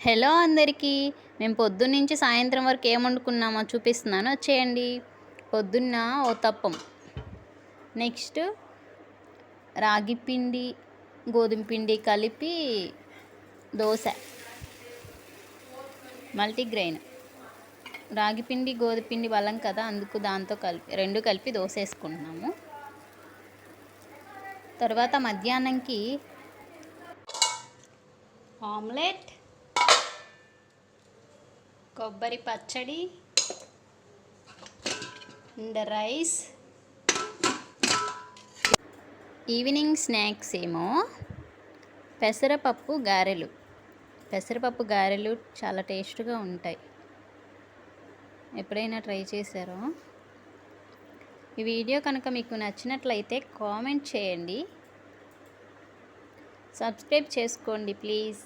Hello అందరికీ. మేము పొద్దున్నుంచి సాయంత్రం వరకు ఏం వండుకున్నామో చూపిస్తున్నాను, వచ్చేయండి. పొద్దున్న ఊతప్పం, నెక్స్ట్ రాగి పిండి గోధుమ పిండి కలిపి దోశ, మల్టీగ్రెయిన్. రాగి పిండి గోధుమ పిండి బలం కదా, అందుకు దాంతో రెండు కలిపి దోశ వేసుకుంటున్నాము. తర్వాత మధ్యాహ్నంకి ఆమ్లెట్, కొబ్బరి పచ్చడి అండ్ రైస్. ఈవినింగ్ స్నాక్స్ ఏమో పెసరపప్పు గారెలు. పెసరపప్పు గారెలు చాలా టేస్ట్గా ఉంటాయి. ఎప్పుడైనా ట్రై చేశారో? ఈ వీడియో కనుక మీకు నచ్చినట్లయితే కామెంట్ చేయండి, సబ్స్క్రైబ్ చేసుకోండి ప్లీజ్.